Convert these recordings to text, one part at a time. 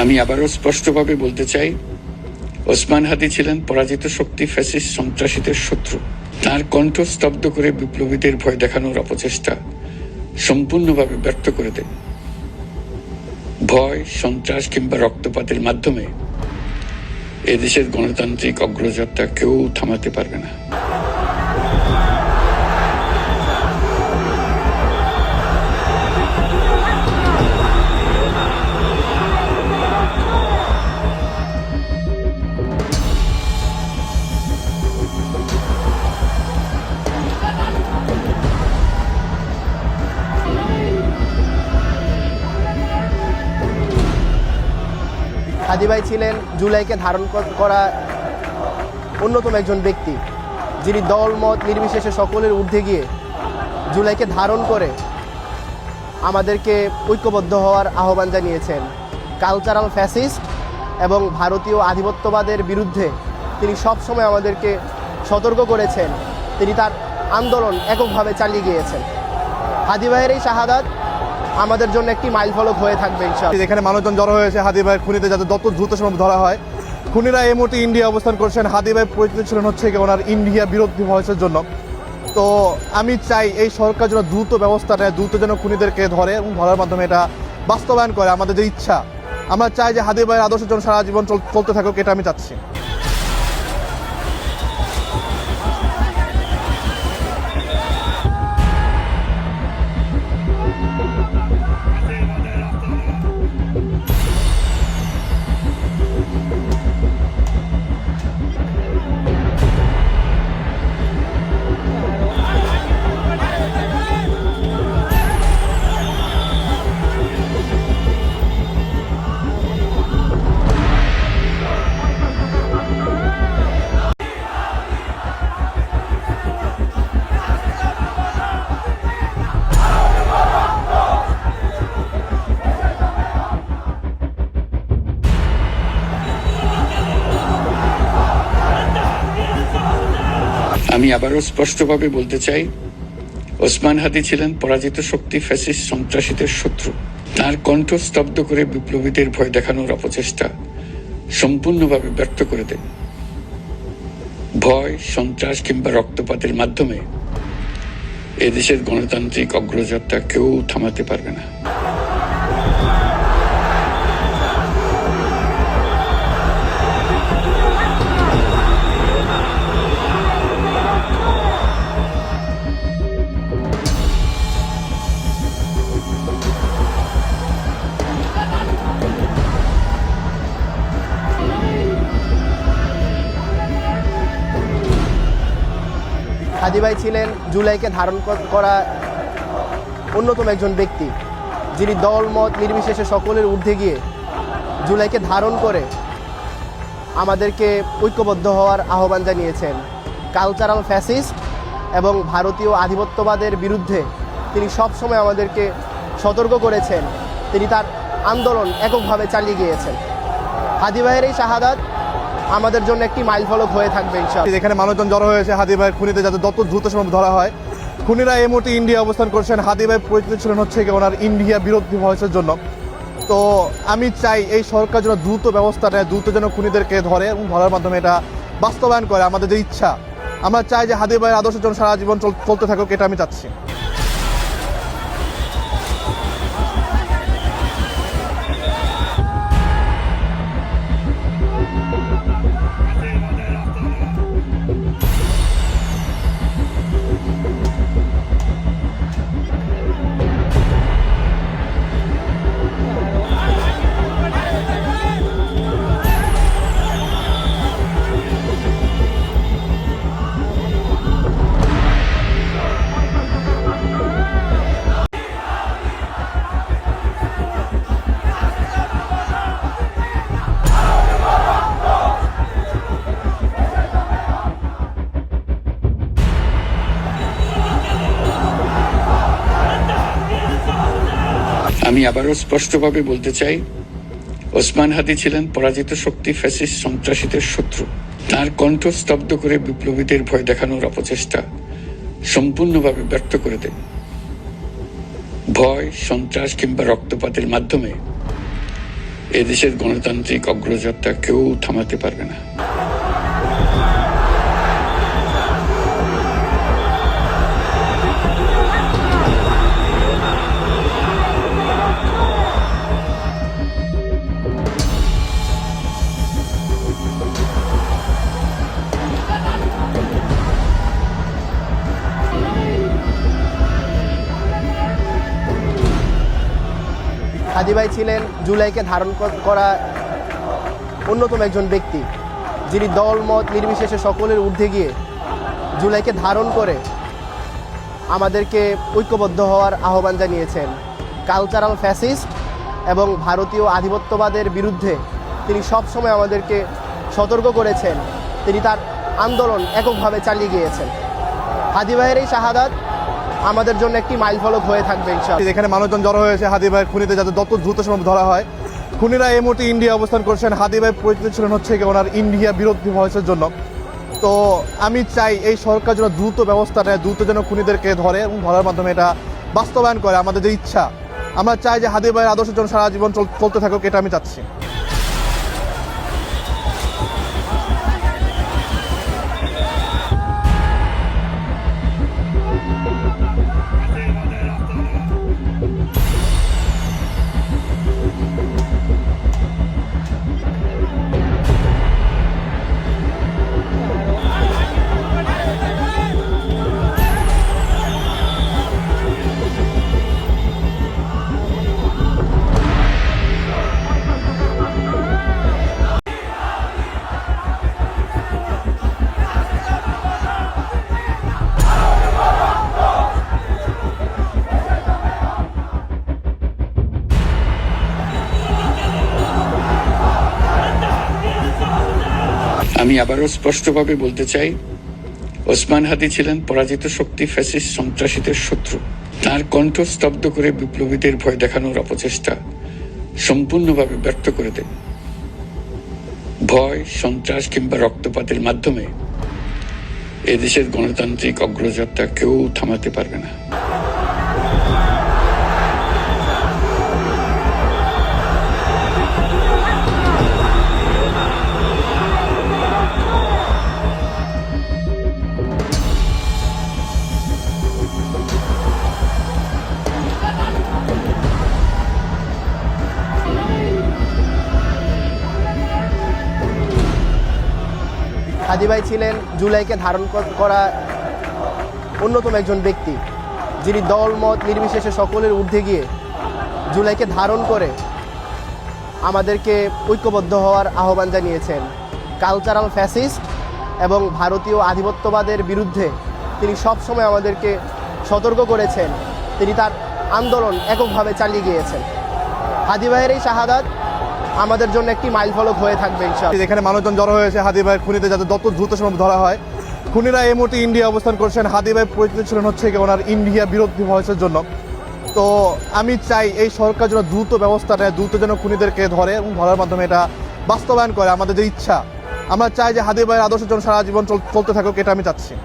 আমি আবারও স্পষ্টভাবে বলতে চাই, ওসমান হাদি ছিলেন পরাজিত শক্তি, ফ্যাসিস্ট সন্ত্রাসীদের শত্রু। তার কণ্ঠ স্তব্ধ করে বিপ্লবীদের ভয় দেখানোর অপচেষ্টা সম্পূর্ণভাবে ব্যর্থ করে দেয়। ভয়, সন্ত্রাস কিংবা রক্তপাতের মাধ্যমে এদেশের গণতান্ত্রিক অগ্রযাত্রা কেউ থামাতে পারবে না। হাদি ভাই ছিলেন জুলাইকে ধারণ করা অন্যতম একজন ব্যক্তি, যিনি দলমত নির্বিশেষে সকলের ঊর্ধ্বে গিয়ে জুলাইকে ধারণ করে আমাদেরকে ঐক্যবদ্ধ হওয়ার আহ্বান জানিয়েছেন। কালচারাল ফ্যাসিস্ট এবং ভারতীয় আধিপত্যবাদের বিরুদ্ধে তিনি সবসময় আমাদেরকে সতর্ক করেছেন। তিনি তার আন্দোলন এককভাবে চালিয়ে গিয়েছেন। হাদি ভাইয়ের এই শাহাদাত আমাদের জন্য একটি মাইলফলক হয়ে থাকবে ইনশাআল্লাহ। এখানে মানুষজন জড়ো হয়েছে হাদি ভাইয়ের খুনিতে যাতে যত দ্রুত সম্ভব ধরা হয়। খুনিরা এই মুহূর্তে ইন্ডিয়া অবস্থান করছেন। হাদি ভাই পরিচিত ছিলেন হচ্ছে ওনার ইন্ডিয়া বিরোধী ভয়েসের জন্য। তো আমি চাই এই সরকার যেন দ্রুত ব্যবস্থা নেয়, দ্রুত যেন খুনিদেরকে ধরে এবং ধরার মাধ্যমে এটা বাস্তবায়ন করে। আমাদের যে ইচ্ছা, আমরা চাই যে হাদি ভাইয়ের আদর্শের জন্য সারা জীবন চলতে থাকুক, এটা আমি চাচ্ছি। আমি আবারও স্পষ্টভাবে বলতে চাই, ওসমান হাদি ছিলেন পরাজিত শক্তি, ফ্যাসিস্ট সন্ত্রাসীদের শত্রু। তার কণ্ঠ স্তব্ধ করে বিপ্লবীদের ভয় দেখানোর অপচেষ্টা সম্পূর্ণভাবে ব্যর্থ করে দেয়। ভয়, সন্ত্রাস কিংবা রক্তপাতের মাধ্যমে এদেশের গণতান্ত্রিক অগ্রযাত্রা কেউ থামাতে পারবে না। হাদি ভাই ছিলেন জুলাইকে ধারণ করা অন্যতম একজন ব্যক্তি, যিনি দলমত নির্বিশেষে সকলের ঊর্ধ্বে গিয়ে জুলাইকে ধারণ করে আমাদেরকে ঐক্যবদ্ধ হওয়ার আহ্বান জানিয়েছেন। কালচারাল ফ্যাসিস্ট এবং ভারতীয় আধিপত্যবাদের বিরুদ্ধে তিনি সবসময় আমাদেরকে সতর্ক করেছেন। তিনি তার আন্দোলন এককভাবে চালিয়ে গিয়েছেন। হাদি ভাইয়ের এই শাহাদাত আমাদের জন্য একটি মাইলফলক হয়ে থাকবে ইনশাআল্লাহ। এখানে মানুষজন জড়ো হয়েছে হাদি ভাইয়ের খুনিতে যাতে যত দ্রুত সম্ভব ধরা হয়। খুনিরা এই মুহূর্তে ইন্ডিয়া অবস্থান করছেন। হাদি ভাই পরিচিত ছিলেন হচ্ছে ওনার ইন্ডিয়া বিরোধী ভয়েসের জন্য। তো আমি চাই এই সরকার যেন দ্রুত ব্যবস্থা নেয়, দ্রুত যেন খুনিদেরকে ধরে এবং ধরার মাধ্যমে এটা বাস্তবায়ন করে। আমাদের যে ইচ্ছা, আমরা চাই যে হাদি ভাইয়ের আদর্শের জন্য সারা জীবন চলতে থাকুক, এটা আমি চাচ্ছি। আমি আবারও স্পষ্টভাবে বলতে চাই, ওসমান হাদি ছিলেন পরাজিত শক্তি, ফ্যাসিস্ট সন্ত্রাসীদের শত্রু। তার কণ্ঠ স্তব্ধ করে বিপ্লবীদের ভয় দেখানোর অপচেষ্টা সম্পূর্ণভাবে ব্যর্থ করে দেয়। ভয়, সন্ত্রাস কিংবা রক্তপাতের মাধ্যমে এদেশের গণতান্ত্রিক অগ্রযাত্রা কেউ থামাতে পারবে না। হাদি ভাই ছিলেন জুলাইকে ধারণ করা অন্যতম একজন ব্যক্তি, যিনি দল মত নির্বিশেষে সকলের ঊর্ধ্বে গিয়ে জুলাইকে ধারণ করে আমাদেরকে ঐক্যবদ্ধ হওয়ার আহ্বান জানিয়েছেন। কালচারাল ফ্যাসিস্ট এবং ভারতীয় আধিপত্যবাদের বিরুদ্ধে তিনি সবসময় আমাদেরকে সতর্ক করেছেন। তিনি তার আন্দোলন এককভাবে চালিয়ে গিয়েছেন। হাদি ভাইয়ের এই শাহাদাত আমাদের জন্য একটি মাইলফলক হয়ে থাকবে ইনশাআল্লাহ। যেখানে মানুষজন জড়ো হয়েছে হাদি ভাইয়ের খুনিতে যাতে যত দ্রুত সম্ভব ধরা হয়। খুনিরা এই মুহূর্তে ইন্ডিয়া অবস্থান করছেন। হাদি ভাই পরিচিত ছিলেন হচ্ছে কি ওনার ইন্ডিয়া বিরোধী ভয়েসের জন্য। তো আমি চাই এই সরকার যেন দ্রুত ব্যবস্থা নেয়, দ্রুত যেন খুনিদেরকে ধরে এবং ধরার মাধ্যমে এটা বাস্তবায়ন করে আমাদের যে ইচ্ছা। আমরা চাই যে হাদি ভাইয়ের আদর্শের জন্য সারা জীবন চলতে থাকুক, এটা আমি চাচ্ছি। আমি আবারও স্পষ্টভাবে বলতে চাই, ওসমান হাদি ছিলেন পরাজিত শক্তি ফ্যাসিস্ট সন্ত্রাসীদের শত্রু। তার কণ্ঠ স্তব্ধ করে বিপ্লবীদের ভয় দেখানোর অপচেষ্টা সম্পূর্ণভাবে ব্যর্থ করে দেন। ভয়, সন্ত্রাস কিংবা রক্তপাতের মাধ্যমে এদেশের গণতান্ত্রিক অগ্রযাত্রা কেউ থামাতে পারবে না। হাদি ভাই ছিলেন জুলাইকে ধারণ করা অন্যতম একজন ব্যক্তি, যিনি দল মত নির্বিশেষে সকলের ঊর্ধ্বে গিয়ে জুলাইকে ধারণ করে আমাদেরকে ঐক্যবদ্ধ হওয়ার আহ্বান জানিয়েছেন। কালচারাল ফ্যাসিস্ট এবং ভারতীয় আধিপত্যবাদের বিরুদ্ধে তিনি সবসময় আমাদেরকে সতর্ক করেছেন। তিনি তার আন্দোলন এককভাবে চালিয়ে গিয়েছেন। হাদি ভাইয়ের এই শাহাদাত আমাদের জন্য একটি মাইলফলক হয়ে থাকবে ইনশাআল্লাহ। যেখানে মানুষজন জড়ো হয়েছে হাদি ভাইয়ের খুনিতে যাতে যত দ্রুত সম্ভব ধরা হয়। খুনিরা এই মুহূর্তে ইন্ডিয়া অবস্থান করছেন। হাদি ভাই পরিচিত ছিলেন হচ্ছে কি ওনার ইন্ডিয়া বিরোধী ভয়েসের জন্য। তো আমি চাই এই সরকার যেন দ্রুত ব্যবস্থা নেয়, দ্রুত যেন খুনিদেরকে ধরে এবং ধরার মাধ্যমে এটা বাস্তবায়ন করে আমাদের যে ইচ্ছা। আমরা চাই যে হাদি ভাইয়ের আদর্শের জন্য সারা জীবন চলতে থাকুক, এটা আমি চাচ্ছি।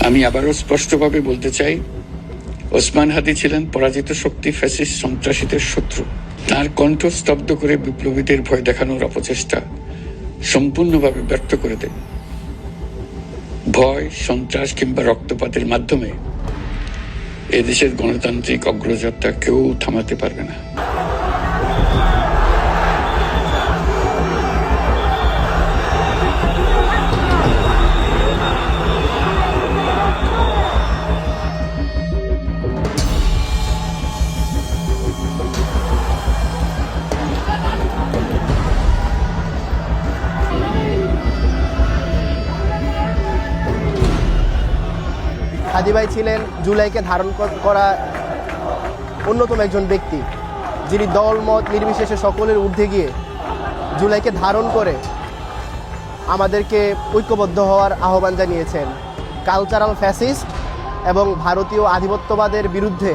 আমি আবারও স্পষ্টভাবে বলতে চাই, ওসমান হাদি ছিলেন পরাজিত শক্তি ফ্যাসিস্ট সন্ত্রাসীদের শত্রু। তার কণ্ঠ স্তব্ধ করে বিপ্লবীদের ভয় দেখানোর অপচেষ্টা সম্পূর্ণভাবে ব্যর্থ করে দেন। ভয়, সন্ত্রাস কিংবা রক্তপাতের মাধ্যমে এদেশের গণতান্ত্রিক অগ্রযাত্রা কেউ থামাতে পারবে না। হাদি ভাই ছিলেন জুলাইকে ধারণ করা অন্যতম একজন ব্যক্তি, যিনি দলমত নির্বিশেষে সকলের ঊর্ধ্বে গিয়ে জুলাইকে ধারণ করে আমাদেরকে ঐক্যবদ্ধ হওয়ার আহ্বান জানিয়েছেন। কালচারাল ফ্যাসিস্ট এবং ভারতীয় আধিপত্যবাদের বিরুদ্ধে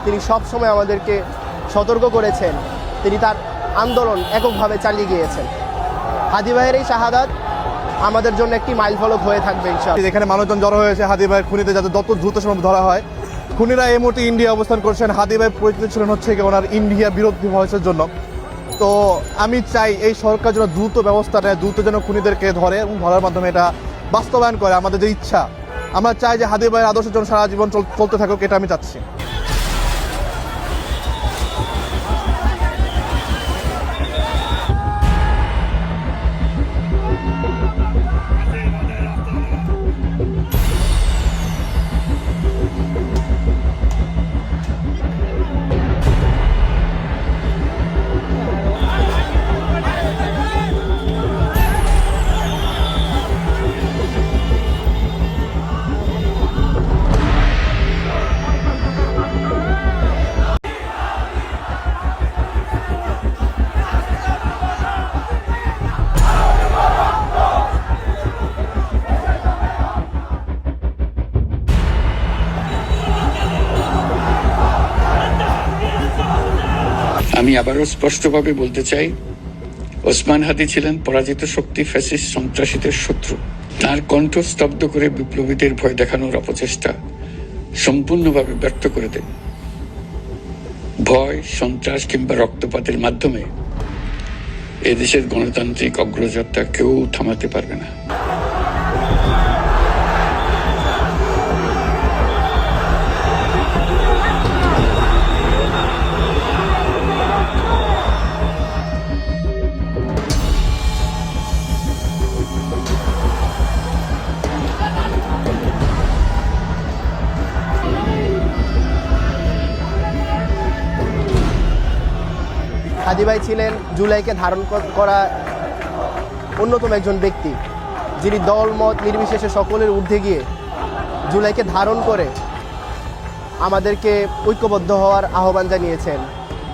তিনি সবসময় আমাদেরকে সতর্ক করেছেন। তিনি তার আন্দোলন এককভাবে চালিয়ে গিয়েছেন। হাদি ভাইয়ের এই শাহাদাত আমাদের জন্য একটি মাইলফলক হয়ে থাকবে ইনশাআল্লাহ। এখানে মানুষজন জড়ো হয়েছে হাদি ভাইয়ের খুনিতে যাতে যত দ্রুত সম্ভব ধরা হয়। খুনিরা এই মুহূর্তে ইন্ডিয়া অবস্থান করছেন। হাদি ভাই পরিচিত ছিলেন হচ্ছে কি ওনার ইন্ডিয়া বিরোধী ভয়েসের জন্য। তো আমি চাই এই সরকার যেন দ্রুত ব্যবস্থা নেয়, দ্রুত যেন খুনিদেরকে ধরে এবং ধরার মাধ্যমে এটা বাস্তবায়ন করে। আমাদের যে ইচ্ছা, আমরা চাই যে হাদি ভাইয়ের আদর্শের জন্য সারা জীবন চলতে থাকুক, এটা আমি চাচ্ছি। আমি আবারও স্পষ্টভাবে বলতে চাই, ওসমান হাদি ছিলেন পরাজিত শক্তি ফ্যাসিস্ট সন্ত্রাসীদের শত্রু। তার কণ্ঠ স্তব্ধ করে বিপ্লবীদের ভয় দেখানোর অপচেষ্টা সম্পূর্ণভাবে ব্যর্থ করে দেন। ভয়, সন্ত্রাস কিংবা রক্তপাতের মাধ্যমে এদেশের গণতান্ত্রিক অগ্রযাত্রা কেউ থামাতে পারবে না। হাদি ভাই ছিলেন জুলাইকে ধারণ করা অন্যতম একজন ব্যক্তি, যিনি দলমত নির্বিশেষে সকলের ঊর্ধ্বে গিয়ে জুলাইকে ধারণ করে আমাদেরকে ঐক্যবদ্ধ হওয়ার আহ্বান জানিয়েছেন।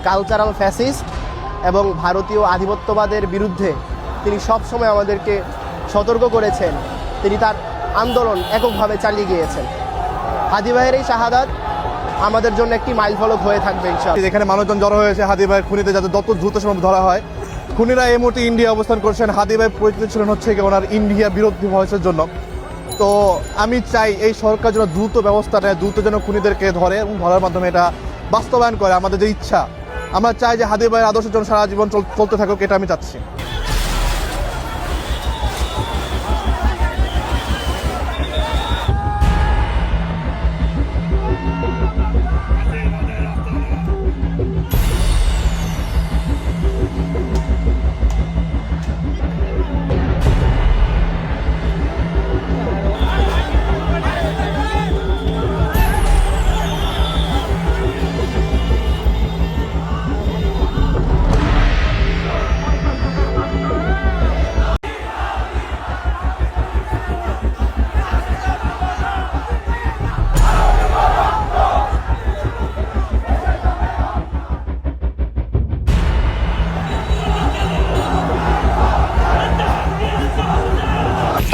কালচারাল ফ্যাসিস্ট এবং ভারতীয় আধিপত্যবাদের বিরুদ্ধে তিনি সবসময় আমাদেরকে সতর্ক করেছেন। তিনি তার আন্দোলন এককভাবে চালিয়ে গিয়েছেন। হাদি ভাইয়ের এই শাহাদাত আমাদের জন্য একটি মাইলফলক হয়ে থাকবে ইনশাআল্লাহ। এখানে মানুষজন জড়ো হয়েছে হাদি ভাইয়ের খুনিতে যাতে যত দ্রুত সম্ভব ধরা হয়। খুনিরা এই মুহূর্তে ইন্ডিয়া অবস্থান করছেন। হাদি ভাই পরিচিত ছিলেন হচ্ছে কি ওনার ইন্ডিয়া বিরোধী ভয়েসের জন্য। তো আমি চাই এই সরকার যেন দ্রুত ব্যবস্থা নেয়, দ্রুত যেন খুনিদেরকে ধরে এবং ধরার মাধ্যমে এটা বাস্তবায়ন করে। আমাদের যে ইচ্ছা, আমরা চাই যে হাদি ভাইয়ের আদর্শের জন্য সারা জীবন চলতে থাকুক, এটা আমি চাচ্ছি।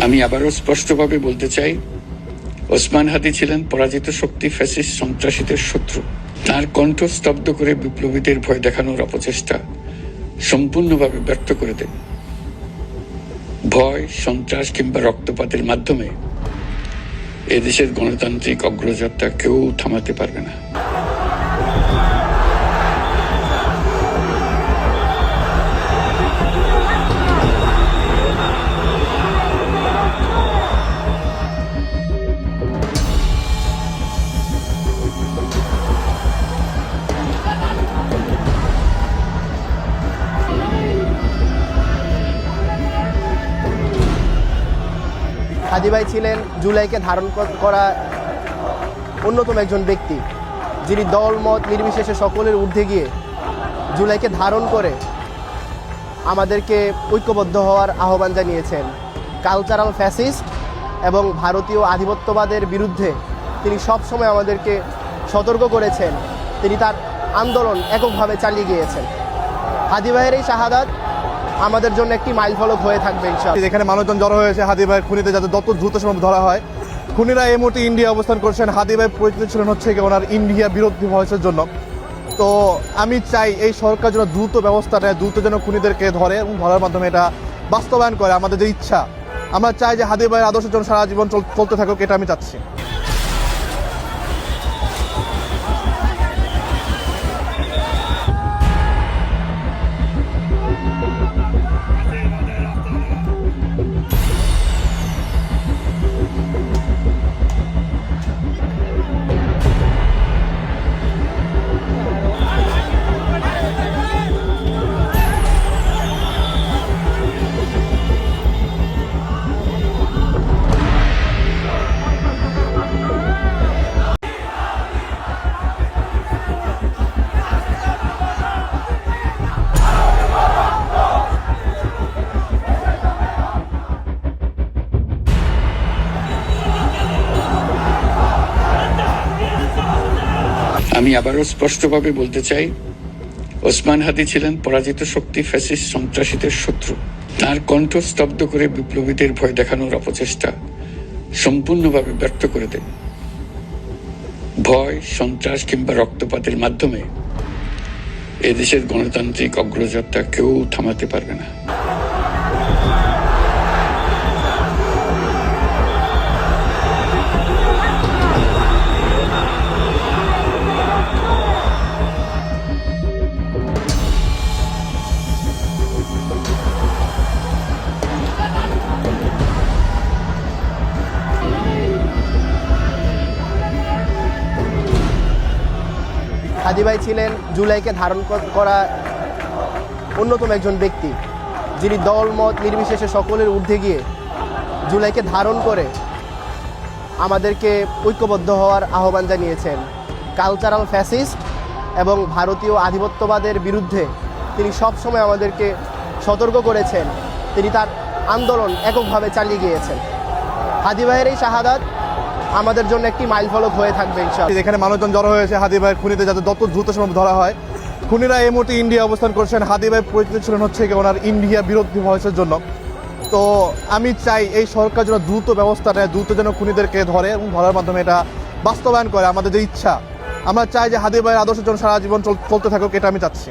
আমি আবারও স্পষ্টভাবে বলতে চাই, ওসমান হাদি ছিলেন পরাজিত শক্তি ফ্যাসিস্ট সন্ত্রাসীদের শত্রু। তার কণ্ঠ স্তব্ধ করে বিপ্লবীদের ভয় দেখানোর অপচেষ্টা সম্পূর্ণভাবে ব্যর্থ করে দেন। ভয়, সন্ত্রাস কিংবা রক্তপাতের মাধ্যমে এদেশের গণতান্ত্রিক অগ্রযাত্রা কেউ থামাতে পারবে না। হাদি ভাই ছিলেন জুলাইকে ধারণ করা অন্যতম একজন ব্যক্তি, যিনি দলমত নির্বিশেষে সকলের ঊর্ধ্বে গিয়ে জুলাইকে ধারণ করে আমাদেরকে ঐক্যবদ্ধ হওয়ার আহ্বান জানিয়েছেন। কালচারাল ফ্যাসিস্ট এবং ভারতীয় আধিপত্যবাদের বিরুদ্ধে তিনি সব সময় আমাদেরকে সতর্ক করেছেন, তিনি তার আন্দোলন এককভাবে চালিয়ে গিয়েছেন। হাদী ভাইয়ের এই শাহাদাত আমাদের জন্য একটি মাইলফলক হয়ে থাকবে ইনশাআল্লাহ। যেখানে মানুষজন জড়ো হয়েছে হাদী ভাইয়ের খুনিতে যাতে যত দ্রুত সম্ভব ধরা হয়। খুনিরা এই মুহূর্তে ইন্ডিয়া অবস্থান করছেন। হাদী ভাই পরিচিত ছিলেন হচ্ছে কি ওনার ইন্ডিয়া বিরোধী ভয়েসের জন্য। তো আমি চাই এই সরকার যেন দ্রুত ব্যবস্থা নেয়, দ্রুত যেন খুনিদেরকে ধরে এবং ধরার মাধ্যমে এটা বাস্তবায়ন করে আমাদের যে ইচ্ছা। আমরা চাই যে হাদী ভাইয়ের আদর্শের জন্য সারা জীবন চলতে থাকুক, এটা আমি চাচ্ছি। আমি আবারও স্পষ্টভাবে বলতে চাই, ওসমান হাদী ছিলেন পরাজিত শক্তি ফ্যাসিস্ট সন্ত্রাসীদের শত্রু। তার কণ্ঠ স্তব্ধ করে বিপ্লবীদের ভয় দেখানোর অপচেষ্টা সম্পূর্ণভাবে ব্যর্থ করে দেন। ভয়, সন্ত্রাস কিংবা রক্তপাতের মাধ্যমে এদেশের গণতান্ত্রিক অগ্রযাত্রা কেউ থামাতে পারবে না। হাদী ভাই ছিলেন জুলাইকে ধারণ করা অন্যতম একজন ব্যক্তি, যিনি দলমত নির্বিশেষে সকলের ঊর্ধ্বে গিয়ে জুলাইকে ধারণ করে আমাদেরকে ঐক্যবদ্ধ হওয়ার আহ্বান জানিয়েছেন। কালচারাল ফ্যাসিস্ট এবং ভারতীয় আধিপত্যবাদের বিরুদ্ধে তিনি সব সময় আমাদেরকে সতর্ক করেছেন, তিনি তার আন্দোলন এককভাবে চালিয়ে গিয়েছেন। হাদী ভাইয়ের এই শাহাদাত আমাদের জন্য একটি মাইলফলক হয়ে থাকবে ইনশাআল্লাহ। যেখানে মানুষজন জড়ো হয়েছে হাদী ভাইয়ের খুনিতে যাতে যত দ্রুত সম্ভব ধরা হয়। খুনিরা এই মুহূর্তে ইন্ডিয়া অবস্থান করছেন। হাদী ভাই পরিচিত ছিলেন হচ্ছে কি ওনার ইন্ডিয়া বিরোধী ভয়েসের জন্য। তো আমি চাই এই সরকার যেন দ্রুত ব্যবস্থা নেয়, দ্রুত যেন খুনিদেরকে ধরে এবং ধরার মাধ্যমে এটা বাস্তবায়ন করে আমাদের যে ইচ্ছা। আমরা চাই যে হাদী ভাইয়ের আদর্শের জন্য সারা জীবন চলতে থাকুক, এটা আমি চাচ্ছি।